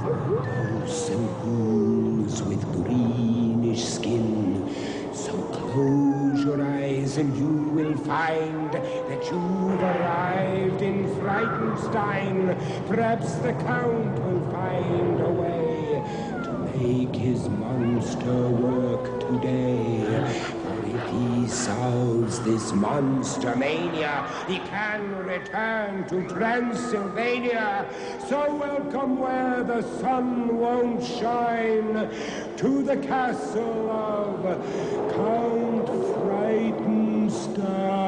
Ghosts and ghouls with greenish skin. So close your eyes and you will find that you've arrived in Ghtenstein. Perhaps the Count will find a way to make his monster work today. For if he solves this monster mania, he can return to Transylvania. So welcome where the sun won't shine, to the castle of Count Ghtenstein.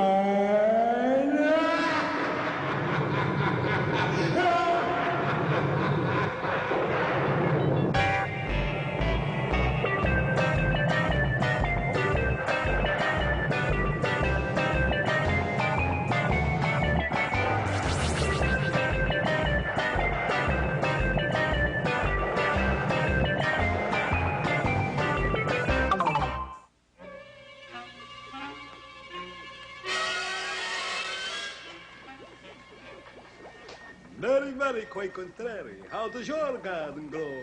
Very, very quite contrary. How does your garden grow?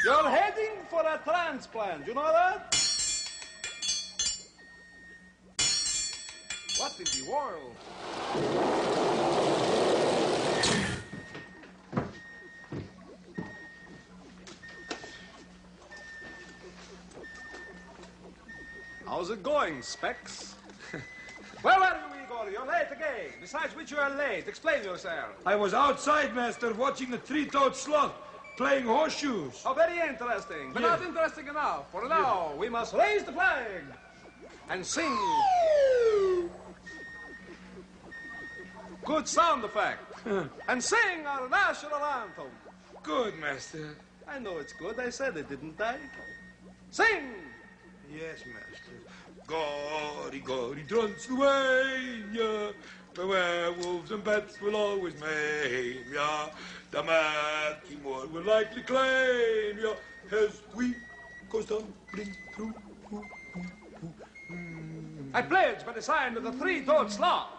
You're heading for a transplant, you know that? What in the world? How's it going, Specs? Where are you, Igor? You're late again. Besides which you are late. Explain yourself. I was outside, Master, watching the three-toed sloth playing horseshoes. Oh, very interesting. But not interesting enough. For now, we must raise the flag and sing. Good sound effect. And sing our national anthem. Good, Master. I know it's good. I said it, didn't I? Sing! Yes, Master. Gory, gory Transylvania, the werewolves and bats will always maim ya. The mighty more will likely claim ya, as we go stumbling through. I pledge by the sign of the three-toed sloth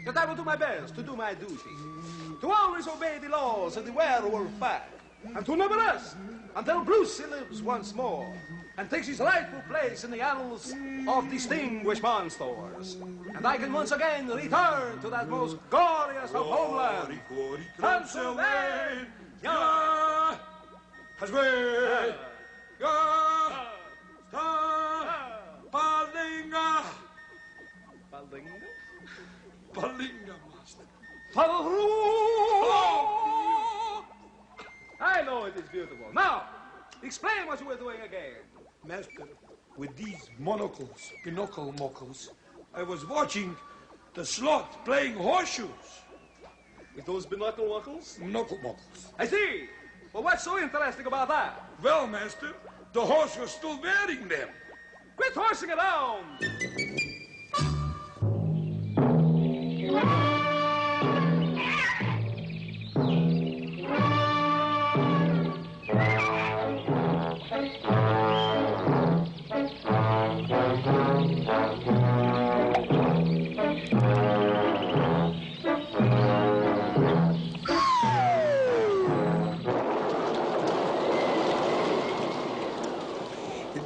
that I will do my best to do my duty, to always obey the laws of the werewolf pack, and to never rest until Brucey lives once more and takes his rightful place in the annals of distinguished monsters. And I can once again return to that most glorious of homelands, Transylvania! As we Balinga! Balinga? Balinga, Master. I know it is beautiful. Now, explain what you were doing again. Master, with these monocles, binocle mockles, I was watching the sloth playing horseshoes. With those binocle mockles? Knuckle mockles. I see. Well, what's so interesting about that? Well, Master, the horse was still wearing them. Quit horsing around!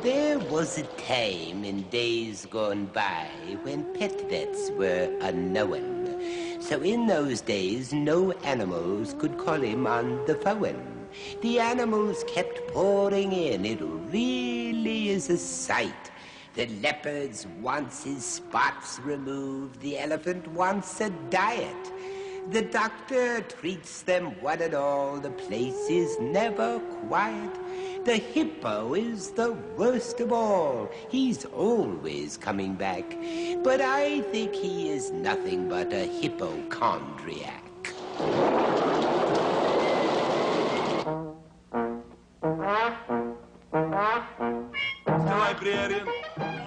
There was a time in days gone by when pet vets were unknown. So in those days, no animals could call him on the phone. The animals kept pouring in. It really is a sight. The leopard wants his spots removed. The elephant wants a diet. The doctor treats them one and all. The place is never quiet. The hippo is the worst of all. He's always coming back. But I think he is nothing but a hypochondriac. Librarian,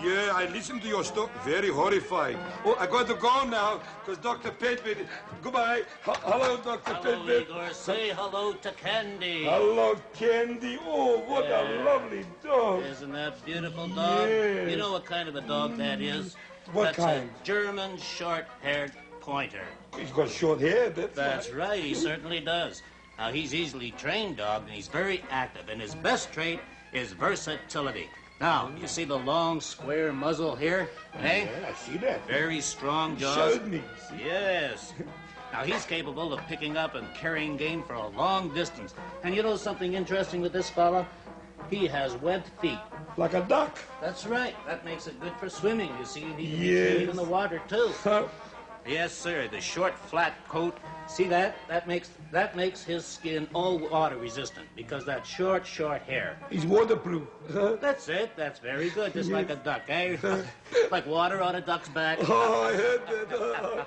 yeah, I listened to your story. Very horrifying. Oh, I got to go now, because Dr. Pedbit... Goodbye. Hello, Dr. Pedbit. Igor. Say hello to Candy. Hello, Candy. Oh, what a lovely dog. Isn't that beautiful dog? Yes. You know what kind of a dog that is? What That's kind? a German short-haired pointer. He's got short hair, That's right, he certainly does. Now, he's easily trained dog, and he's very active, and his best trait is versatility. Now, you see the long, square muzzle here? Eh? Yeah, I see that. Very strong jaws. Showed me. Yes. Now, he's capable of picking up and carrying game for a long distance. And you know something interesting with this fella? He has webbed feet. Like a duck. That's right. That makes it good for swimming. You see, he can be Yes. trained in the water, too. Huh? Yes, sir. The short, flat coat. See that? That makes his skin all water resistant because that short hair. He's waterproof. Huh? That's it. That's very good. Just like a duck, eh? Like water on a duck's back. Oh, I heard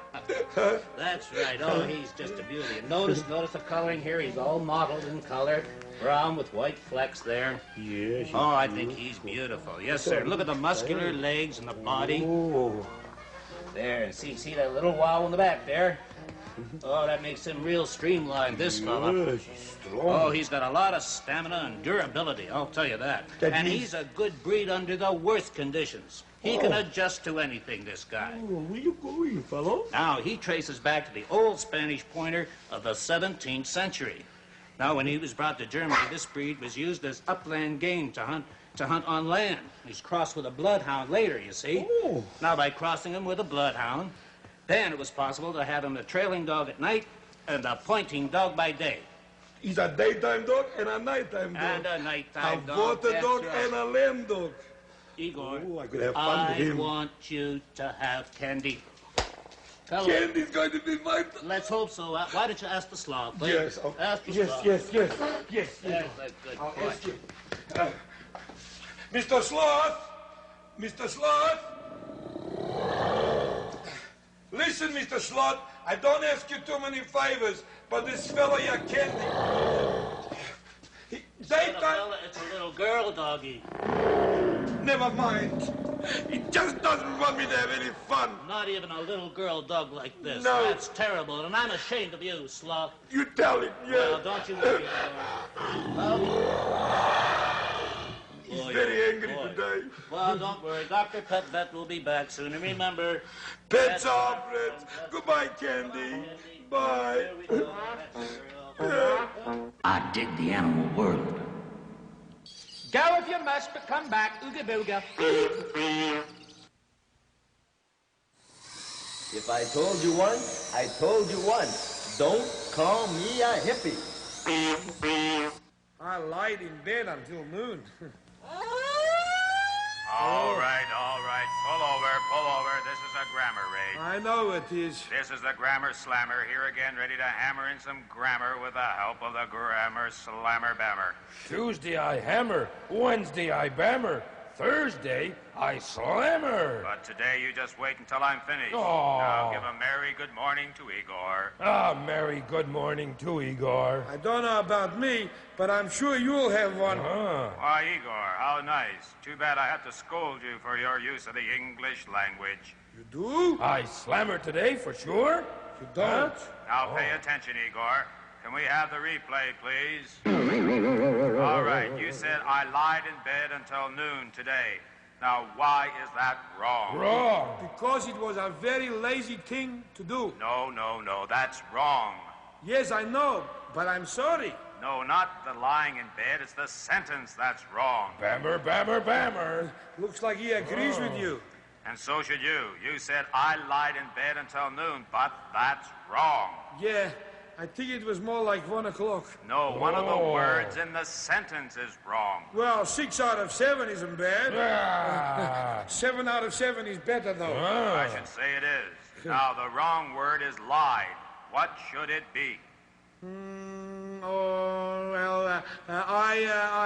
that. That's right. Oh, he's just a beauty. And notice the coloring here. He's all mottled in color. Brown with white flecks there. Yes. Oh, I think he's beautiful. Yes, sir. Look at the muscular legs and the body. Oh. There, and see that little wow in the back there? Oh, that makes him real streamlined, this fella. Yes, he's strong. Oh, he's got a lot of stamina and durability, I'll tell you that. And he's a good breed under the worst conditions. He can adjust to anything, this guy. Oh, where you going, fellow? Now, he traces back to the old Spanish pointer of the 17th century. Now, when he was brought to Germany, this breed was used as upland game to hunt on land. He's crossed with a bloodhound later, you see. Oh. Now, by crossing him with a bloodhound, then it was possible to have him a trailing dog at night and a pointing dog by day. He's a daytime dog and a nighttime dog. And a nighttime a dog. water That's dog right. and a lamb dog. Igor, Oh, I could have fun with him. I want you to have candy. Fellow, Candy's going to be mine. let's hope so. Why don't you ask the sloth? please? Yes. Ask the Yes, sloth. yes. Yes, that's good. I'll boy. ask you. Mr. Sloth! Mr. Sloth! Listen, Mr. Sloth, I don't ask you too many favors, but this fella here, Candy. Daytime. It's a little girl, doggy. Never mind. He just doesn't want me to have any fun. Not even a little girl dog like this. No. That's terrible, and I'm ashamed of you, sloth. You tell him, Well, yeah. don't you worry. He's Boy, very angry boy. today. Well, don't worry. Dr. Pet Vet will be back soon. And remember... Pets are friends. Goodbye, Candy. Bye. There we go. That's the girl. I dig the animal world. Go if you must, but come back. Ooga booga. If I told you once, I told you once. Don't call me a hippie. I lied in bed until noon. All right. Pull over. This is a grammar raid. I know it is. This is the Grammar Slammer, here again, ready to hammer in some grammar with the help of the Grammar Slammer Bammer. Tuesday I hammer, Wednesday I bammer, Thursday I slammer. But today you just wait until I'm finished. Oh. Now give a merry good morning to Igor. Ah, merry good morning to Igor. I don't know about me, but I'm sure you'll have one. Ah, Why, Igor, how nice. Too bad I have to scold you for your use of the English language. You do? I slammer today for sure. You don't? Now pay attention, Igor. Can we have the replay, please? All right, you said I lied in bed until noon today. Now, why is that wrong? Wrong. Because it was a very lazy thing to do. No, that's wrong. Yes, I know, but I'm sorry. No, not the lying in bed, it's the sentence that's wrong. Bammer, bammer, bammer. Looks like he agrees with you. And so should you. You said I lied in bed until noon, but that's wrong. Yeah, I think it was more like 1 o'clock. No, one of the words in the sentence is wrong. Well, 6 out of 7 isn't bad. Ah. 7 out of 7 is better, though. I should say it is. Now, the wrong word is lied. What should it be?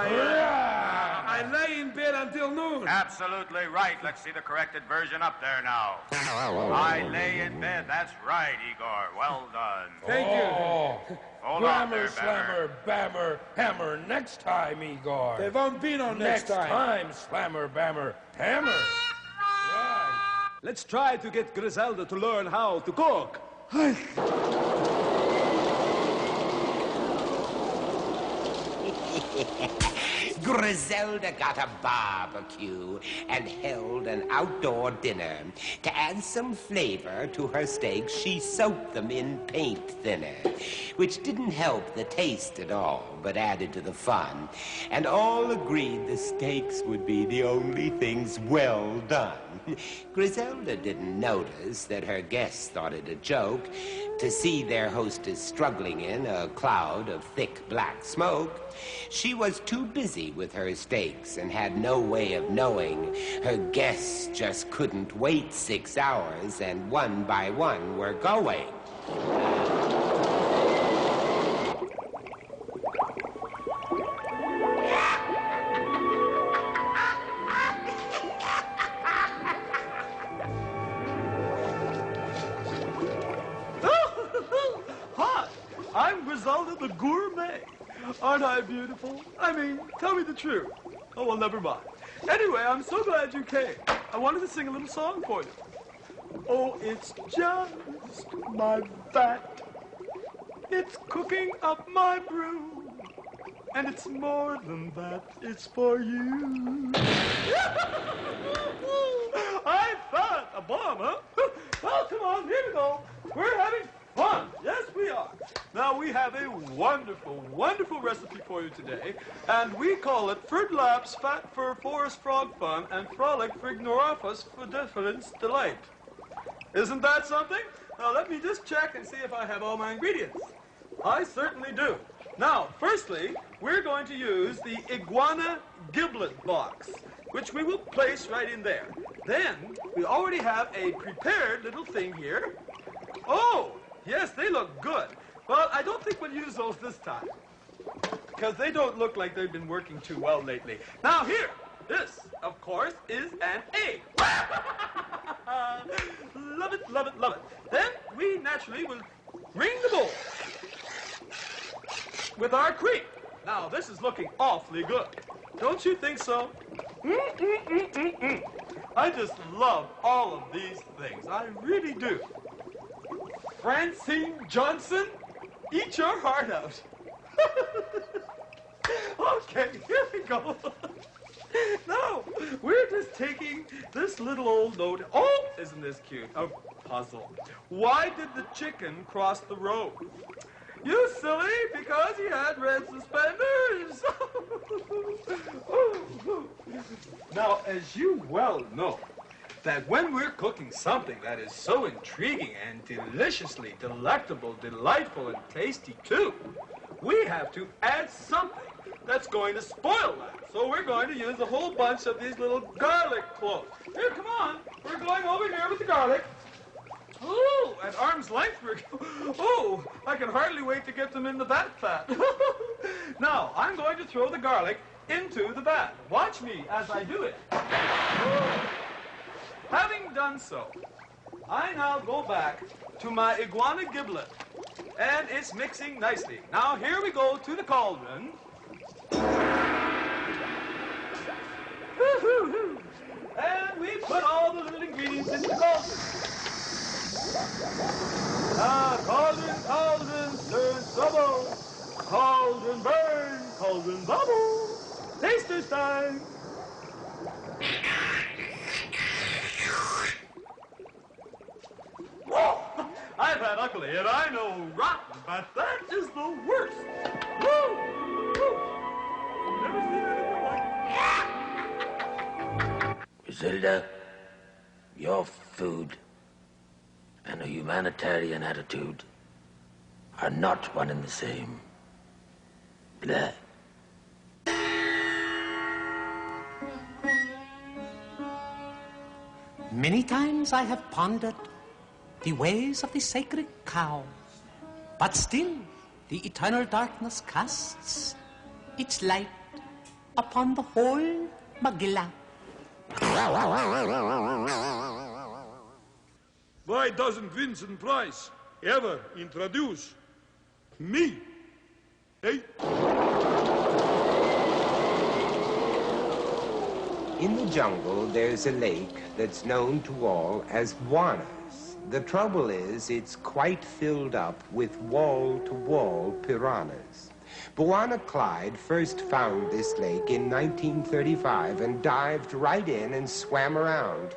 I lay in bed until noon. Absolutely right. Let's see the corrected version up there now. I lay in bed. That's right, Igor. Well done. Thank you. Oh. Hold on Grammar, there, Bammer. slammer, bammer, hammer next time, Igor. There won't be no next time. slammer, bammer, hammer. Right. Let's try to get Griselda to learn how to cook. Griselda got a barbecue and held an outdoor dinner. To add some flavor to her steaks, she soaked them in paint thinner, which didn't help the taste at all, but added to the fun. And all agreed the steaks would be the only things well done. Griselda didn't notice that her guests thought it a joke to see their hostess struggling in a cloud of thick black smoke. She was too busy with her steaks and had no way of knowing her guests just couldn't wait 6 hours, and one by one were going. Hi, I'm Griselda the Gourmet. Aren't I beautiful? I mean, tell me the truth. Oh, well, never mind. Anyway, I'm so glad you came. I wanted to sing a little song for you. Oh, it's just my vat. It's cooking up my brew. And it's more than that, it's for you. I thought a bomb, huh? Well, come on, here we go. We're having fun. Yes, we are. Now, we have a wonderful, wonderful recipe for you today, and we call it Fridlaps Fat for Forest Frog Fun and Frolic Frignorafus for Difference Delight. Isn't that something? Now, let me just check and see if I have all my ingredients. I certainly do. Now, firstly, we're going to use the iguana giblet box, which we will place right in there. Then, we already have a prepared little thing here. Oh, yes, they look good. But I don't think we'll use those this time, because they don't look like they've been working too well lately. Now, here, this, of course, is an egg. Love it, love it, love it. Then, we naturally will ring the bowl with our cream. Now, this is looking awfully good. Don't you think so? I just love all of these things. I really do. Francine Johnson, eat your heart out. Okay, here we go. No, we're just taking this little old note. Oh, isn't this cute? A puzzle. Why did the chicken cross the road? You silly, because he had red suspenders. Now, as you well know, that when we're cooking something that is so intriguing and deliciously delectable, delightful, and tasty too, we have to add something that's going to spoil that. So we're going to use a whole bunch of these little garlic cloves. Here, come on. We're going over here with the garlic. Oh, at arm's length. Oh, I can hardly wait to get them in the vat fat. Now, I'm going to throw the garlic into the vat. Watch me as I do it. Having done so, I now go back to my iguana giblet, and it's mixing nicely. Now, here we go to the cauldron. And we put all the little ingredients into the cauldron. Now, cauldron, cauldron, stir and trouble. Cauldron burn, cauldron bubble. Taster's time. Whoa! I've had ugly and I know rotten, but that is the worst. Woo! Woo! Never seen anything like it. Griselda, your food and a humanitarian attitude are not one and the same. Blah. Many times I have pondered the ways of the sacred cow, but still the eternal darkness casts its light upon the whole Magilla. Why doesn't Vincent Price ever introduce me? Hey? In the jungle, there's a lake that's known to all as Juana's. The trouble is, it's quite filled up with wall-to-wall piranhas. Bwana Clyde first found this lake in 1935 and dived right in and swam around.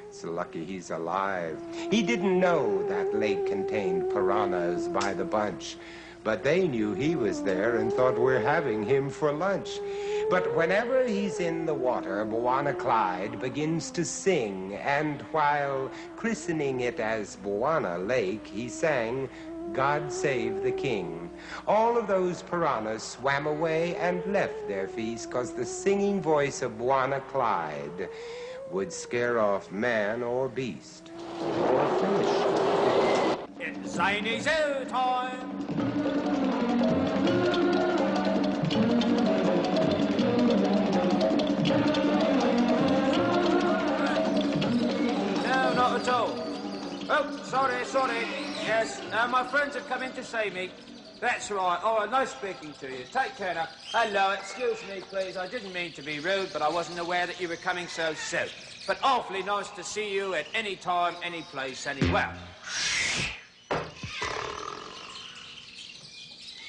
It's lucky he's alive. He didn't know that lake contained piranhas by the bunch, but they knew he was there and thought we're having him for lunch. But whenever he's in the water, Bwana Clyde begins to sing, and while christening it as Bwana Lake, he sang, "God Save the King." All of those piranhas swam away and left their feast, 'cause the singing voice of Bwana Clyde would scare off man or beast or fish. It's Zany Zoo time! No, not at all. Oh, sorry. Yes, my friends have come in to see me. That's right. Oh, nice speaking to you. Take care now. Hello, excuse me, please. I didn't mean to be rude, but I wasn't aware that you were coming so soon. But awfully nice to see you at any time, any place, anywhere.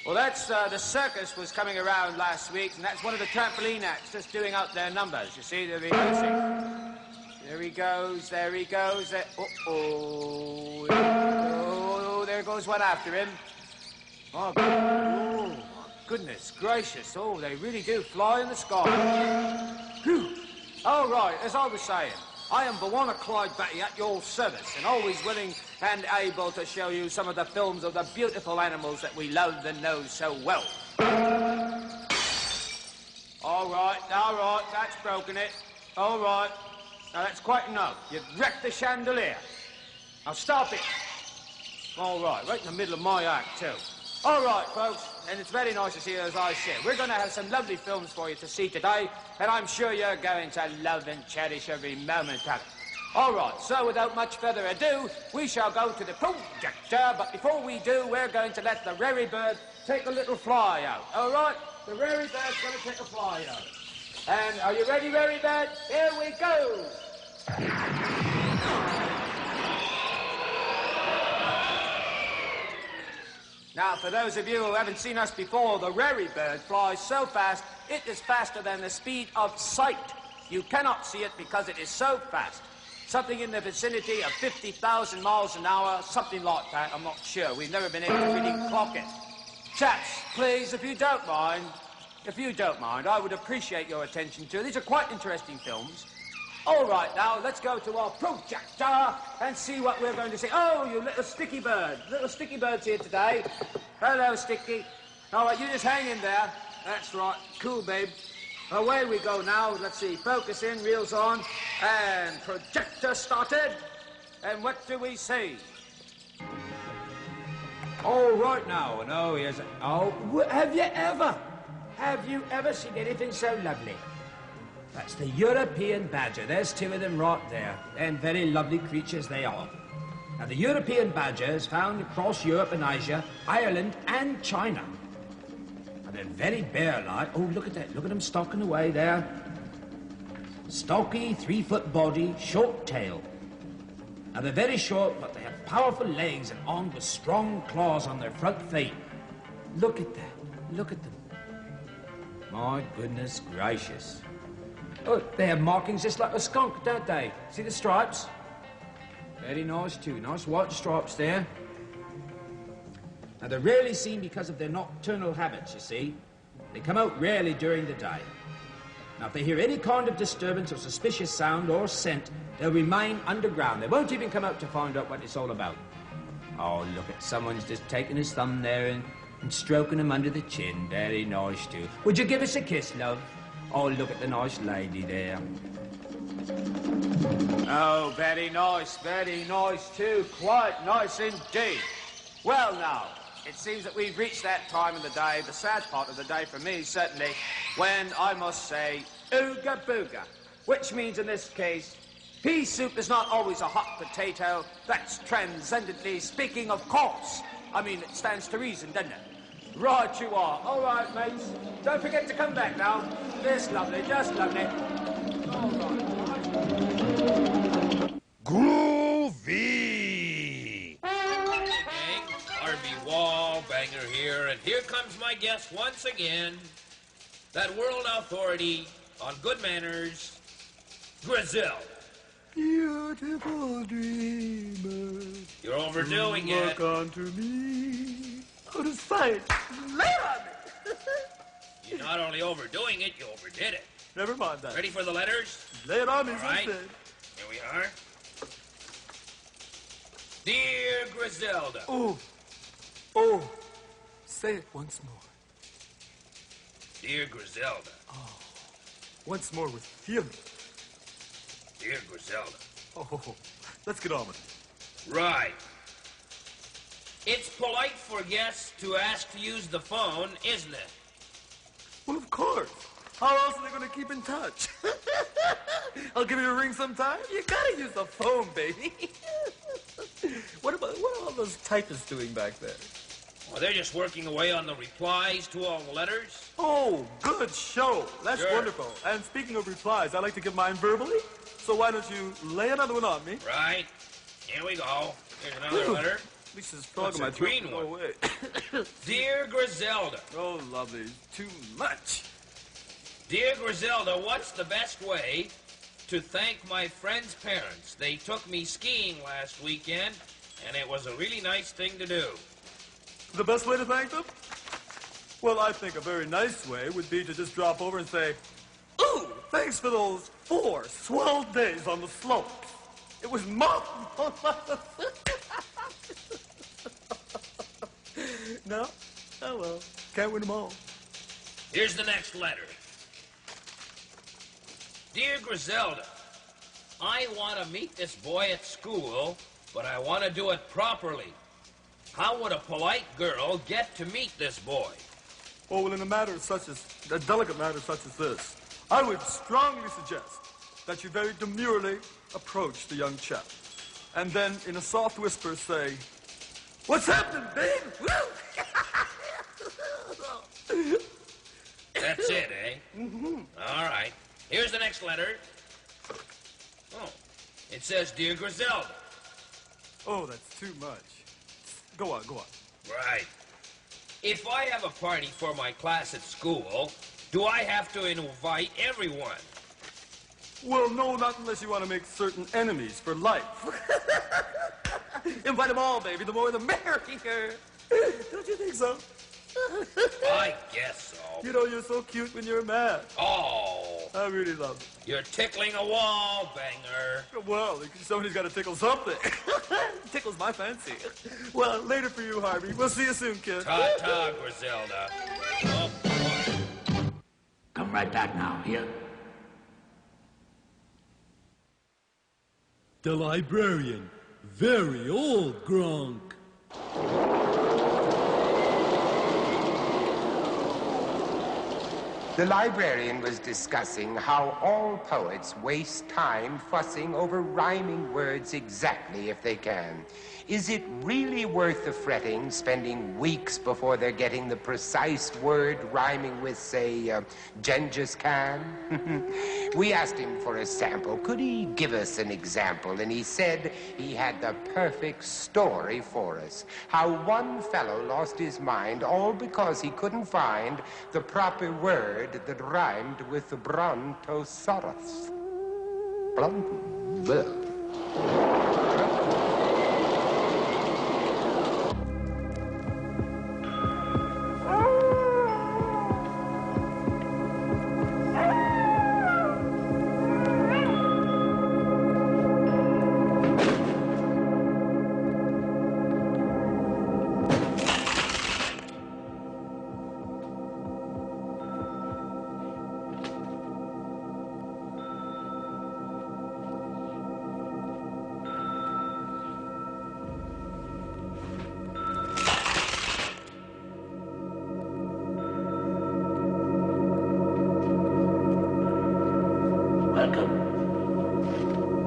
Well, that's, the circus was coming around last week, and that's one of the trampoline acts just doing out their numbers. You see, they're rehearsing. There he goes. There. Oh, there goes one after him. Oh, goodness gracious. Oh, they really do fly in the sky. Whew. All right, as I was saying, I am Bwana Clyde Batty at your service, and always willing and able to show you some of the films of the beautiful animals that we love and know so well. All right, that's broken it. All right. Now, that's quite enough. You've wrecked the chandelier. Now, stop it. All right in the middle of my act, too. All right, folks, and it's very nice to see you, as I said. We're going to have some lovely films for you to see today, and I'm sure you're going to love and cherish every moment of it. All right, so without much further ado, we shall go to the projector, but before we do, we're going to let the Rary Bird take a little fly out. All right? The Rary Bird's going to take a fly out. And are you ready, Rary Bird? Here we go! Now, for those of you who haven't seen us before, the Rary Bird flies so fast, it is faster than the speed of sight. You cannot see it because it is so fast. Something in the vicinity of 50,000 miles an hour, something like that, I'm not sure. We've never been able to really clock it. Chaps, please, if you don't mind, I would appreciate your attention to. These are quite interesting films. All right, now, let's go to our projector and see what we're going to see. Oh, you little sticky bird. Little sticky bird's here today. Hello, Sticky. All right, you just hang in there. That's right. Cool, babe. Away we go now. Let's see. Focus in, reels on, and projector started. And what do we see? All right now, and oh, here's... have you ever seen anything so lovely? That's the European badger. There's two of them right there. And very lovely creatures they are. Now, the European badger is found across Europe and Asia, Ireland and China. Now, they're very bear-like. Oh, look at that. Look at them stalking away there. Stocky, 3-foot body, short tail. Now, they're very short, but they have powerful legs and armed with strong claws on their front feet. Look at that. Look at them. My goodness gracious. Oh, they have markings just like a skunk, don't they? See the stripes? Very nice, too. Nice white stripes there. Now, they're rarely seen because of their nocturnal habits, you see. They come out rarely during the day. Now, if they hear any kind of disturbance or suspicious sound or scent, they'll remain underground. They won't even come out to find out what it's all about. Oh, look at someone's just taking his thumb there and stroking him under the chin. Very nice, too. Would you give us a kiss, love? Oh, look at the nice lady there. Oh, very nice, too. Quite nice indeed. Well, now, it seems that we've reached that time of the day, the sad part of the day for me, certainly, when I must say, ooga booga, which means in this case, pea soup is not always a hot potato. That's transcendently speaking, of course. I mean, it stands to reason, doesn't it? Right you are. All right, mates. Don't forget to come back now. This lovely, just lovely. All right. Groovy! Hi, gang. R.B. Wall, Banger here, and here comes my guest once again. That world authority on good manners, Grizel. Beautiful dreamer. You're overdoing it. Look onto me. Out of sight. Lay on me. You're not only overdoing it, you overdid it. Never mind that. Ready for the letters? Lay it on me, All right. instead. Here we are. Dear Griselda. Oh. Oh. Say it once more. Dear Griselda. Oh. Once more with feeling. Dear Griselda. Oh. Let's get on with it. Right. It's polite for guests to ask to use the phone, isn't it? Well, of course. How else are they going to keep in touch? I'll give you a ring sometime. You gotta use the phone, baby. What are all those typists doing back there? Well, they're just working away on the replies to all the letters. Oh, good show. That's Sure. wonderful. And speaking of replies, I like to give mine verbally. So why don't you lay another one on me? Right. Here we go. Here's another letter. At least this frog That's in my a throat. green Go one. away. Dear Griselda. Oh, lovely. Too much. Dear Griselda, what's the best way to thank my friend's parents? They took me skiing last weekend, and it was a really nice thing to do. The best way to thank them? Well, I think a very nice way would be to just drop over and say, ooh, thanks for those 4 swell days on the slopes. It was marvelous. No? Oh, well. Can't win them all. Here's the next letter. Dear Griselda, I want to meet this boy at school, but I want to do it properly. How would a polite girl get to meet this boy? Oh, well, in a delicate matter such as this, I would strongly suggest that you very demurely approach the young chap. And then, in a soft whisper, say, what's happening, babe? That's it, eh? Mm-hmm. All right. Here's the next letter. Oh, it says, Dear Griselda. Oh, that's too much. Go on, go on. Right. If I have a party for my class at school, do I have to invite everyone? Well, no, not unless you want to make certain enemies for life. Invite them all, baby. The more the merrier. Don't you think so? I guess so. You know, you're so cute when you're mad. Oh. I really love it. You're tickling a wall, banger. Well, somebody's got to tickle something. Tickles my fancy. Well, later for you, Harvey. We'll see you soon, kid. Ta-ta, Griselda. Oh, boy. Come right back now, here. The librarian. Very old, Gronk. The librarian was discussing how all poets waste time fussing over rhyming words exactly if they can. Is it really worth the fretting, spending weeks before they're getting the precise word rhyming with, say, Genghis Khan? We asked him for a sample. Could he give us an example? And he said he had the perfect story for us. How one fellow lost his mind all because he couldn't find the proper word that rhymed with the brontosaurus.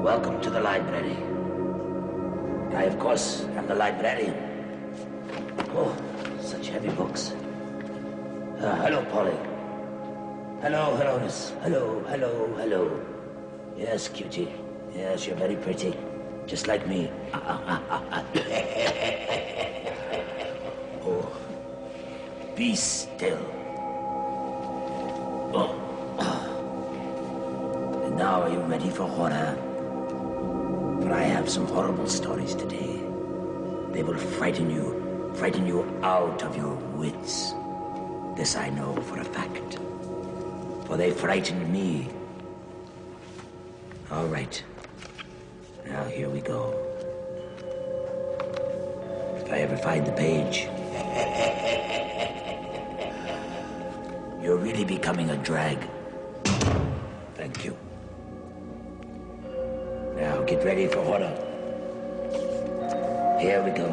Welcome to the library. I, of course, am the librarian. Oh, such heavy books. Hello, Polly. Hello, Miss. Hello. Yes, cutie. Yes, you're very pretty. Just like me. Oh. Be still. Oh. And now are you ready for horror? For I have some horrible stories today. They will frighten you out of your wits. This I know for a fact. For they frightened me. All right. Now here we go. If I ever find the page. You're really becoming a drag. Thank you. Now get ready for horror. Here we go.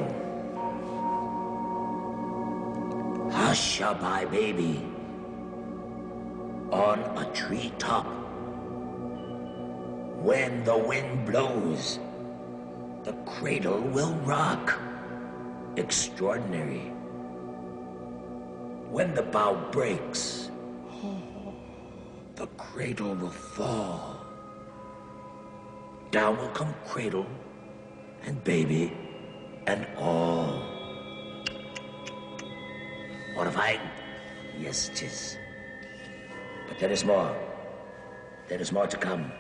Hush-a-bye, baby. On a treetop. When the wind blows, the cradle will rock. Extraordinary. When the bough breaks, the cradle will fall. Down will come cradle and baby and all. Horrifying? Yes, 'tis. But there is more. There is more to come.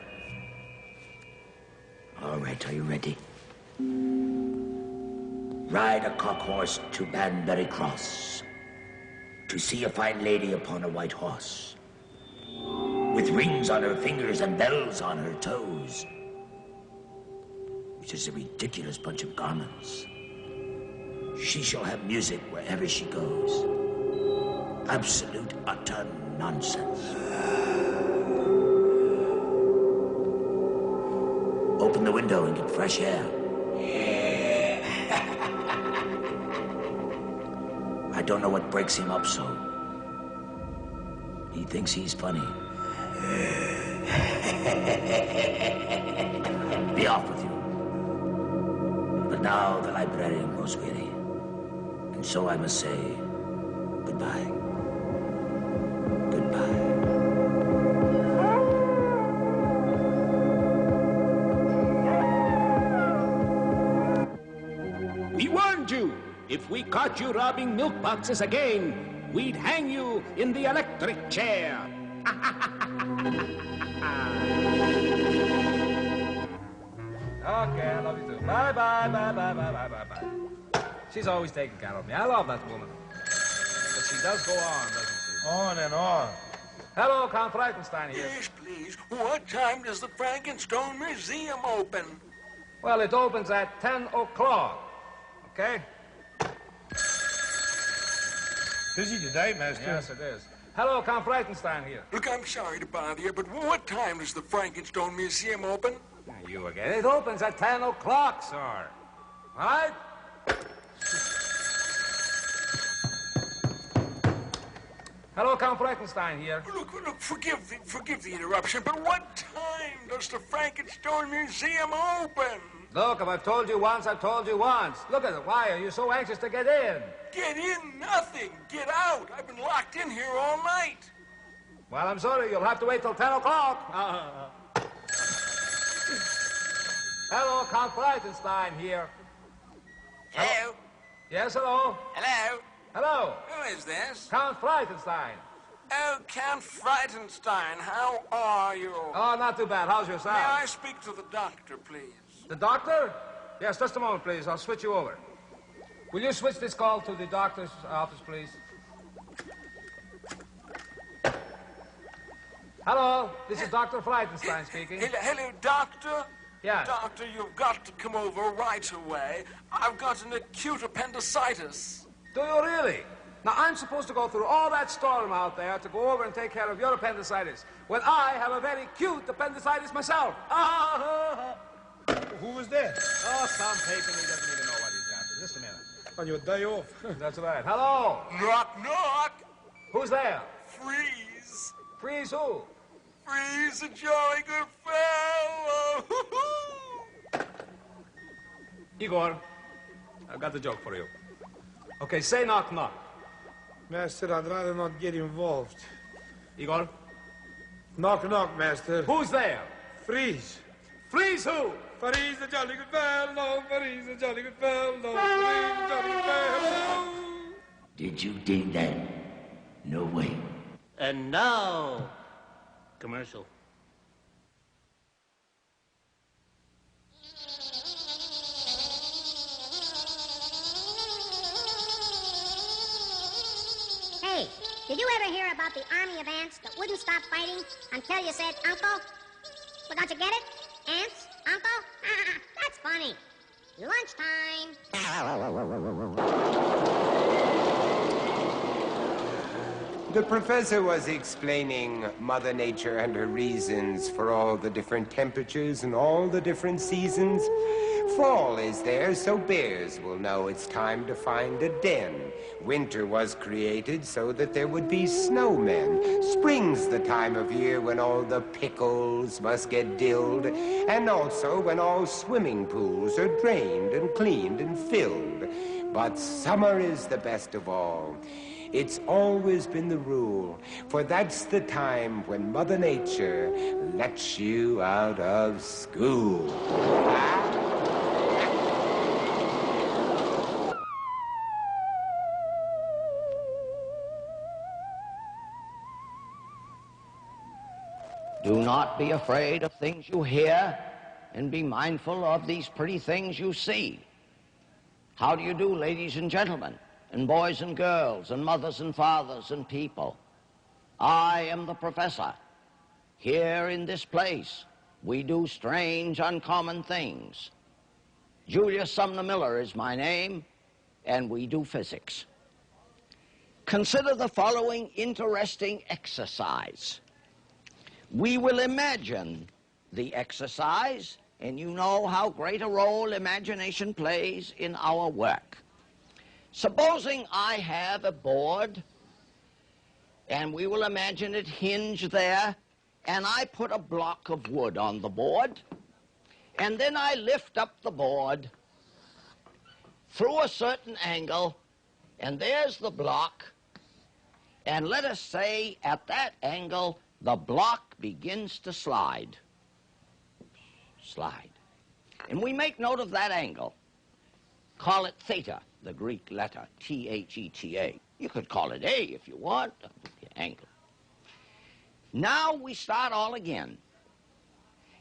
All right, are you ready? Ride a cock horse to Banbury Cross to see a fine lady upon a white horse, with rings on her fingers and bells on her toes, which is a ridiculous bunch of garments. She shall have music wherever she goes. Absolute, utter nonsense. Open the window and get fresh air. I don't know what breaks him up so. He thinks he's funny. Be off with you. But now the librarian grows weary. And so I must say goodbye. Goodbye. We warned you. If we caught you robbing milk boxes again, we'd hang you in the electric chair. Okay, I love you too. Bye, bye, bye, bye, bye, bye, bye, bye. She's always taking care of me. I love that woman. But she does go on, doesn't she? On and on. Hello, Count Reichenstein here. Yes, please. What time does the Frankenstein Museum open? Well, it opens at 10 o'clock. Okay? Busy today, Master. Yes, it is. Hello, Count Reichenstein here. Look, I'm sorry to bother you, but what time does the Frankenstein Museum open? You again. It opens at 10 o'clock, sir. All right? Hello, Count Reichenstein here. Look, forgive the interruption, but what time does the Frankenstein Museum open? Look, if I've told you once, I've told you once. Look at it. Why are you so anxious to get in? Get in, nothing. Get out. I've been locked in here all night. Well, I'm sorry. You'll have to wait till 10 o'clock. Hello, Count Reichenstein here. Hello? Yes, hello? Hello? Hello? Who is this? Count Reichenstein. Oh, Count Frightenstein, how are you? Oh, not too bad. How's yourself? May I speak to the doctor, please? The doctor? Yes, just a moment, please. I'll switch you over. Will you switch this call to the doctor's office, please? Hello, this is Dr. Frightenstein speaking. Hello, doctor? Yes. Doctor, you've got to come over right away. I've got an acute appendicitis. Do you really? Now, I'm supposed to go through all that storm out there to go over and take care of your appendicitis, when I have a very cute appendicitis myself. Who was that? Oh, some patient, he doesn't even know what he's got. Just a minute. On your day off. That's right. Hello? Knock, knock. Who's there? Freeze. Freeze who? Freeze, a jolly good fellow. Igor, I've got the joke for you. Okay, say knock, knock. Master, I'd rather not get involved. Igor? Knock, knock, Master. Who's there? Freeze. Freeze who? Freeze the jolly good fellow. Freeze the jolly good fellow. Freeze the jolly good fellow. Did you dig that? No way. And now, commercial. Hey, did you ever hear about the army of ants that wouldn't stop fighting until you said uncle? Well, don't you get it? Ants? Uncle? That's funny. Lunchtime. The professor was explaining Mother Nature and her reasons for all the different temperatures and all the different seasons. Fall is there so bears will know it's time to find a den. Winter was created so that there would be snowmen. Spring's the time of year when all the pickles must get dilled, and also when all swimming pools are drained and cleaned and filled. But summer is the best of all. It's always been the rule, for that's the time when Mother Nature lets you out of school. Do not be afraid of things you hear, and be mindful of these pretty things you see. How do you do, ladies and gentlemen, and boys and girls, and mothers and fathers and people? I am the professor. Here in this place, we do strange, uncommon things. Julius Sumner Miller is my name, and we do physics. Consider the following interesting exercise. We will imagine the exercise, and you know how great a role imagination plays in our work. Supposing I have a board, and we will imagine it hinged there, and I put a block of wood on the board, and then I lift up the board through a certain angle, and there's the block, and let us say at that angle the block begins to slide. Slide. And we make note of that angle. Call it theta, the Greek letter, T-H-E-T-A. You could call it A if you want, angle. Now we start all again.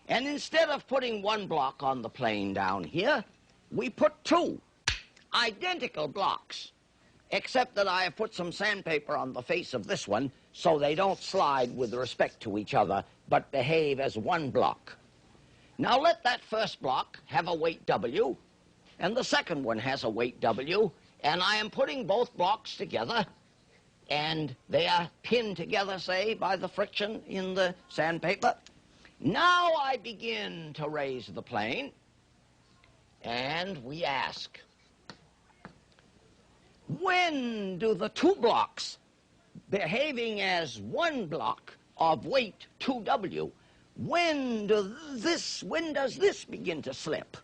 And instead of putting one block on the plane down here, we put two identical blocks, except that I have put some sandpaper on the face of this one so they don't slide with respect to each other, but behave as one block. Now let that first block have a weight W, and the second one has a weight W, and I am putting both blocks together, and they are pinned together, say, by the friction in the sandpaper. Now I begin to raise the plane, and we ask, when do the two blocks behaving as one block of weight 2W, when does this begin to slip?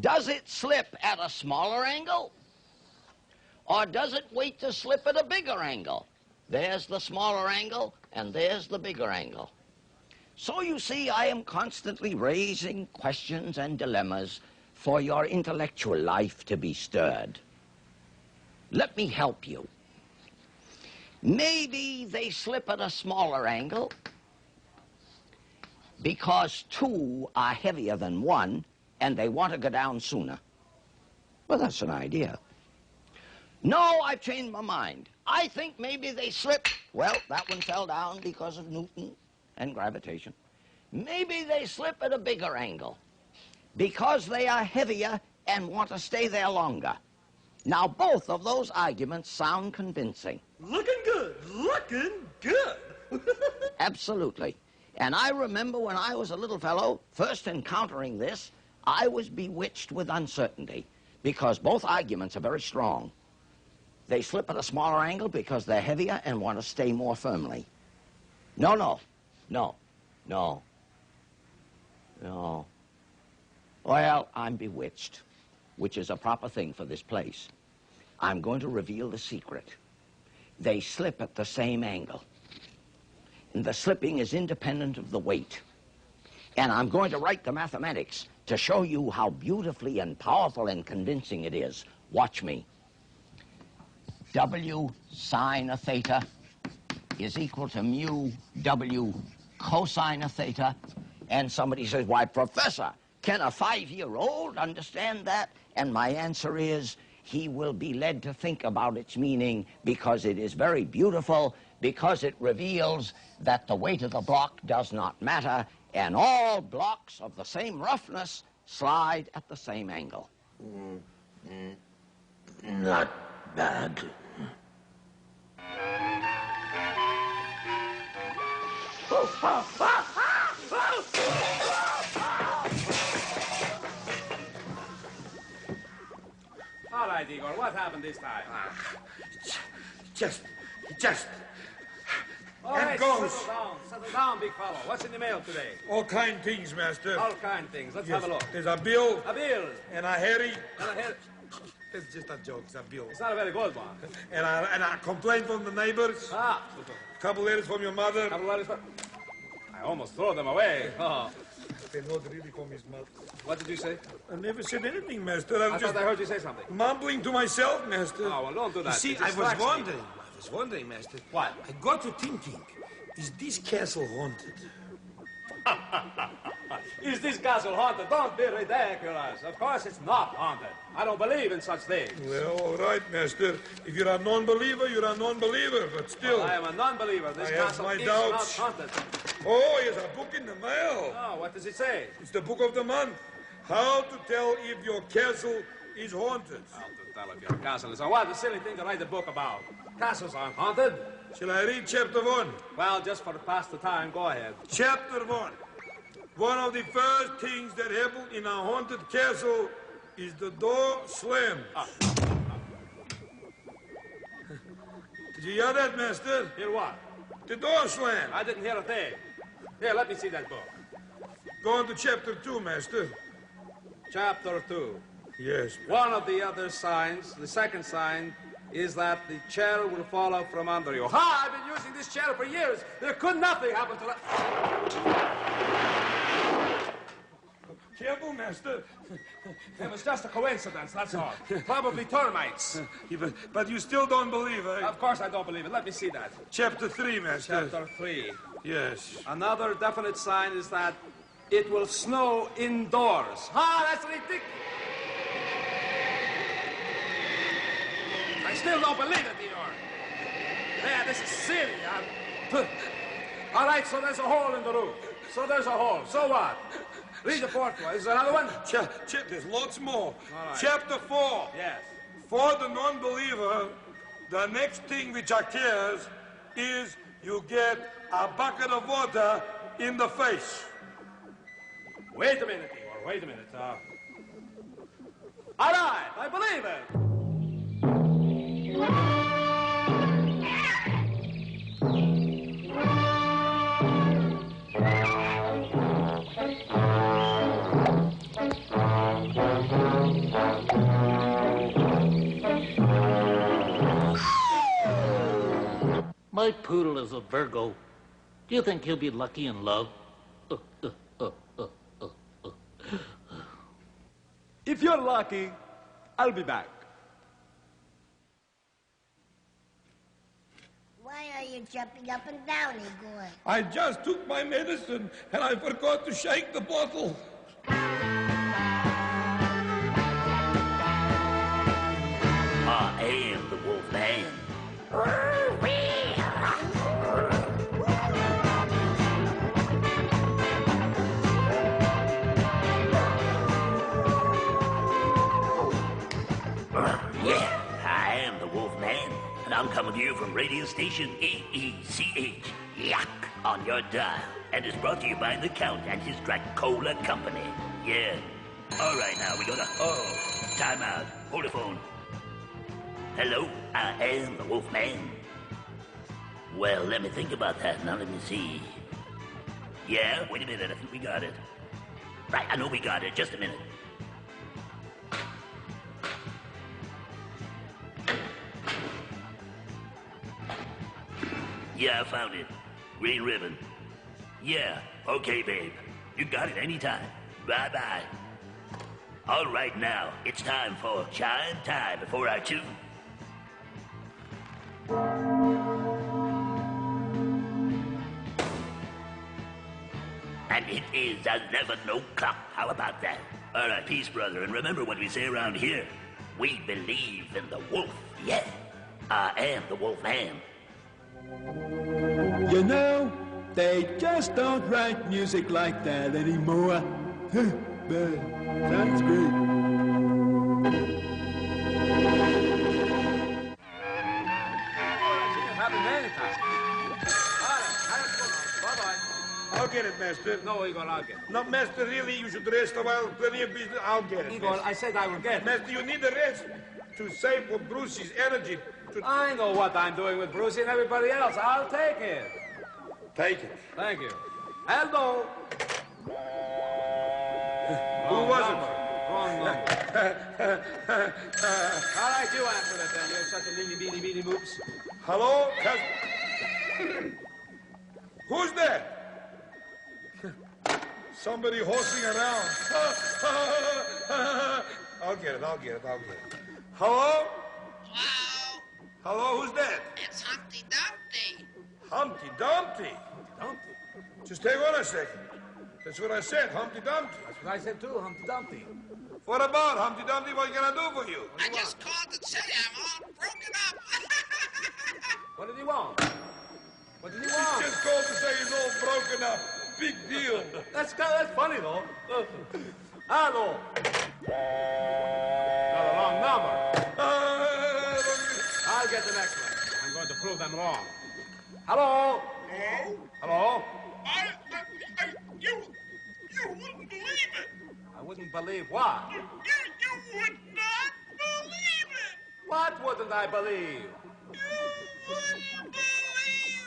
Does it slip at a smaller angle? Or does it wait to slip at a bigger angle? There's the smaller angle, and there's the bigger angle. So you see, I am constantly raising questions and dilemmas for your intellectual life to be stirred. Let me help you. Maybe they slip at a smaller angle because two are heavier than one, and they want to go down sooner. Well, that's an idea. No, I've changed my mind. I think maybe they slip. Well, that one fell down because of Newton and gravitation. Maybe they slip at a bigger angle because they are heavier and want to stay there longer. Now, both of those arguments sound convincing. Looking good, looking good. Absolutely. And I remember when I was a little fellow, first encountering this, I was bewitched with uncertainty because both arguments are very strong. They slip at a smaller angle because they're heavier and want to stay more firmly. No. Well, I'm bewitched, which is a proper thing for this place. I'm going to reveal the secret. They slip at the same angle. And the slipping is independent of the weight. And I'm going to write the mathematics to show you how beautifully and powerful and convincing it is. Watch me. W sine of theta is equal to mu W cosine of theta. And somebody says, why, Professor, can a 5-year-old understand that? And my answer is, he will be led to think about its meaning because it is very beautiful, because it reveals that the weight of the block does not matter, and all blocks of the same roughness slide at the same angle. Not bad. All right, Igor, what happened this time? Just. All And right, goes. settle down, big fellow. What's in the mail today? All kind things, master. All kind things. Let's Yes, have a look. There's a bill. A bill. And a Harry. And a head. It's just a joke, it's a bill. It's not a very good one. And a complaint from the neighbors. Ah. Couple letters from your mother. Couple letters from... I almost threw them away. Oh. They're not really from his mother. What did you say? I never said anything, master. I was just thought I heard you say something. mumbling to myself, master. Oh, well, don't do that. You see, It I was distracts me. wondering, master. What? I got to thinking, is this castle haunted? Is this castle haunted? Don't be ridiculous. Of course it's not haunted. I don't believe in such things. Well, all right, master. If you're a non-believer, you're a non-believer, but still... Well, I am a non-believer. This I have castle my is doubts. not haunted. Oh, here's a book in the mail. Oh, what does it say? It's the book of the month. How to tell if your castle is haunted. How to tell if your castle is haunted. What a silly thing to write a book about. Castles aren't haunted. Shall I read chapter 1? Well, just for to pass the time, go ahead. Chapter 1. One of the first things that happen in a haunted castle is the door slammed. Did you hear that, master? Hear what? The door slammed. I didn't hear a thing. Here, let me see that book. Go on to chapter 2, master. Chapter 2. Yes. One of the other signs, the second sign, is that the chair will fall out from under you. Ha! I've been using this chair for years. There could nothing happen to Careful, master. It was just a coincidence, that's all. Probably termites. Yeah, but you still don't believe, eh? Of course I don't believe it. Let me see that. Chapter 3, master. Chapter 3. Yes. Another definite sign is that it will snow indoors. Ha! That's ridiculous. I still don't believe it, Igor. Yeah, this is silly. All right, so there's a hole in the roof. So there's a hole. So what? Read the fourth one. Is there another one? There's lots more. All right. Chapter 4. Yes. For the non-believer, the next thing which occurs is you get a bucket of water in the face. Wait a minute, Igor. Wait a minute. All right, I believe it. My poodle is a Virgo. Do you think he'll be lucky in love? If you're lucky, I'll be back. Why are you jumping up and down, Igor? I just took my medicine and I forgot to shake the bottle. I am the wolf man. Yeah, I am the wolf man, and I'm coming to you from radio station AECH, Yuck, on your dial. And it's brought to you by the Count and his Dracola Company. Yeah. All right, now we gotta... Oh, time out. Hold the phone. Hello, I am the wolf man. Well, let me think about that. Now let me see. Yeah, wait a minute. I think we got it. Right, I know we got it. Just a minute. Yeah, I found it. Green ribbon. Yeah, okay, babe. You got it anytime. Bye-bye. All right, now, it's time for chime time before I chew. it is 11 o'clock. How about that? All right, peace, brother. And remember what we say around here. We believe in the wolf. Yeah, I am the wolf man. You know, they just don't write music like that anymore. But sounds great. I'll get it, master. No, Igor, I'll get it. No, master, really, you should rest a while. Plenty of business. I'll get it. Igor, master. I said I will get it. Master, you need a rest to save for Bruce's energy. I know what I'm doing with Brucey and everybody else. I'll take it. Take it. Thank you. Hello. Who was it? Wrong number. All right, you answer it then. You're such a meeny moops. Hello? Who's that? Somebody horsing around. I'll get it. Hello? Hello, who's that? It's Humpty Dumpty. Humpty Dumpty? Just hang on a second. That's what I said, Humpty Dumpty. That's what I said too, Humpty Dumpty. What about Humpty Dumpty? What can I do for you? I just called to say I'm all broken up. What did he want? What did he He want? just called to say he's all broken up. Big deal. That's funny, though. Hello. Got a wrong number. I'll get the next one. I'm going to prove them wrong. Hello? Hello? Hello? You wouldn't believe it. I wouldn't believe what? You would not believe it. What wouldn't I believe? You wouldn't believe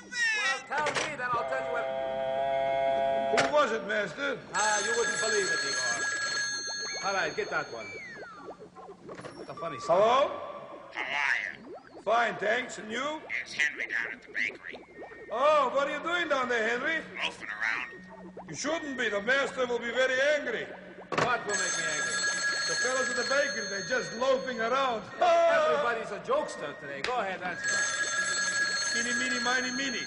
it. Well, tell me, then I'll tell you what... Who was it, master? You wouldn't believe it, Igor. All right, get that one. The funny stuff. Hello? How are you? Fine, thanks. And you? It's Henry down at the bakery. Oh, what are you doing down there, Henry? Loafing around. You shouldn't be. The master will be very angry. What will make me angry? The fellows at the bakery, they're just loafing around. Everybody's a jokester today. Go ahead, answer. Meeny, meeny, miny, meeny.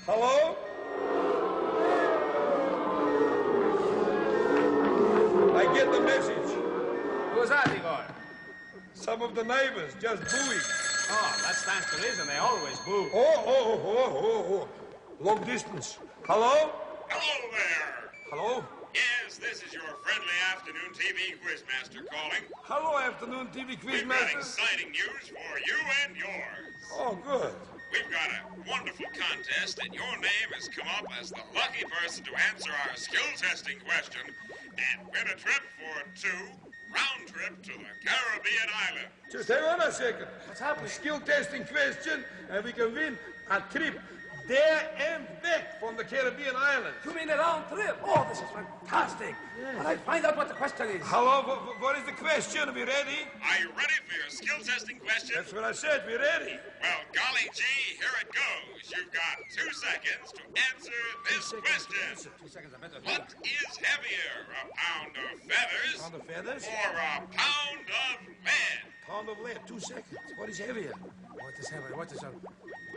Hello? I get the message. Who's that, Igor? Some of the neighbors just booing. Oh, that stands to reason. They always boo. Oh. Long distance. Hello? Hello there. Hello? Yes, this is your friendly afternoon TV quizmaster calling. Hello, afternoon TV quiz We've got master. exciting news for you and yours. Oh, good. We've got a wonderful contest, and your name has come up as the lucky person to answer our skill testing question and win a trip for two round trip to the Caribbean island. Just hang on a second. What's happening? Skill testing question, and we can win a trip there and back from the Caribbean islands. You mean a round trip? Oh, this is fantastic. But I'll find out what the question is. Hello, what is the question? Are we ready? Are you ready for your skill testing question? That's what I said, we're ready. Well, golly gee, here it goes. You've got 2 seconds to answer this question. 2 seconds, I better What is heavier, a pound of feathers Pound of feathers? or a pound of lead? Pound of lead, 2 seconds. What is heavier? What is heavier? What is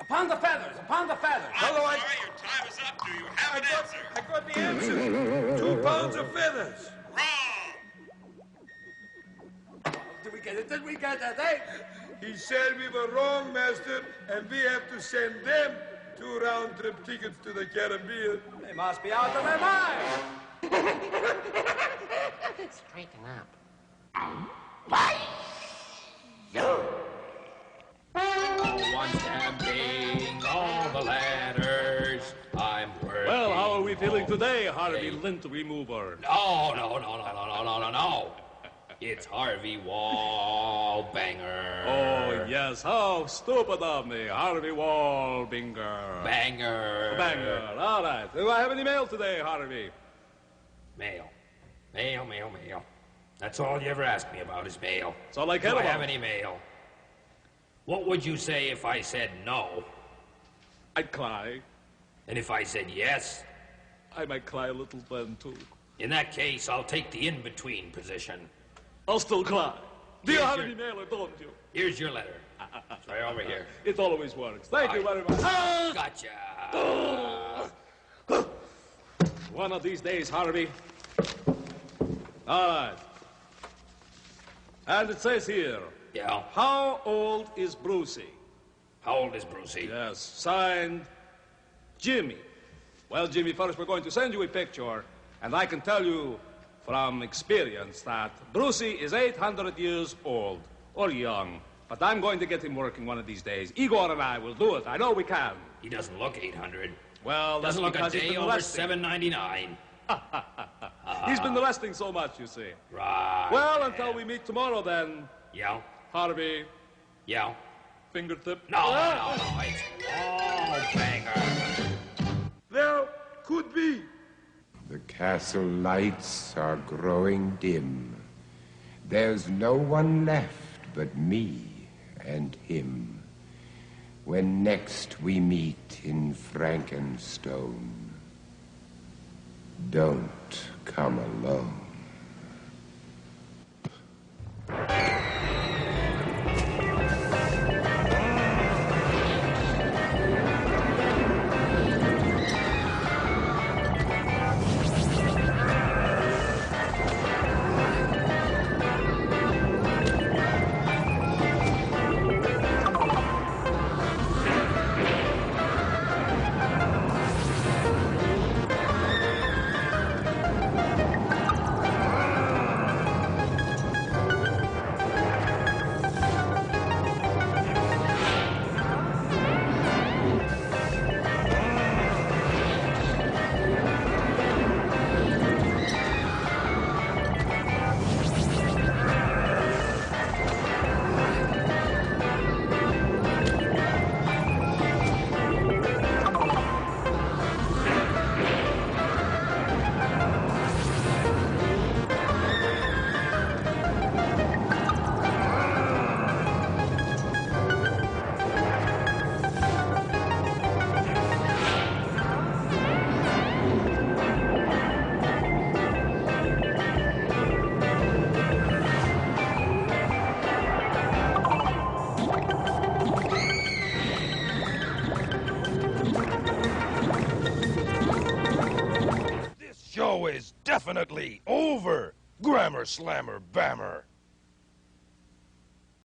a pound of feathers? A pound of feathers. I'm sorry, your time is up. Do you have an answer? I got the answer. 2 pounds of feathers. Wrong. Did we get it? Did we get it? Hey? He said we were wrong, master, and we have to send them 2 round-trip tickets to the Caribbean. They must be out of their mind. Straighten up. One stamping all the ladders. I'm working. Well, how are we feeling today, Harvey Lint Remover? No. It's Harvey Wallbanger. Oh, yes. How stupid of me. Harvey Wallbanger. Banger. All right. Do I have any mail today, Harvey? Mail. That's all you ever ask me about is mail. That's all I care Do I about. have any mail? What would you say if I said no? I'd cry. And if I said yes? I might cry a little then, too. In that case, I'll take the in-between position. I'll still cry. Do you Here's have your- any mail or don't you? Here's your letter. It's right over here. It always works. Thank you very much. Gotcha. One of these days, Harvey. All right. And it says here. Yeah? How old is Brucey? How old is Brucey? Yes, signed Jimmy. Well, Jimmy, first we're going to send you a picture, and I can tell you from experience that Brucey is 800 years old, or young. But I'm going to get him working one of these days. Igor and I will do it. I know we can. He doesn't look 800. Well, that's doesn't look a because he's day been over molesting. $7.99. He's been molesting so much, you see. Right. Well, until we meet tomorrow, then. Yeah? Harvey. Yeah? Fingertip. No, it's all banger. There could be. The castle lights are growing dim. There's no one left but me and him. When next we meet in Frankenstone, don't come alone. Show is definitely over, Grammar Slammer Bammer.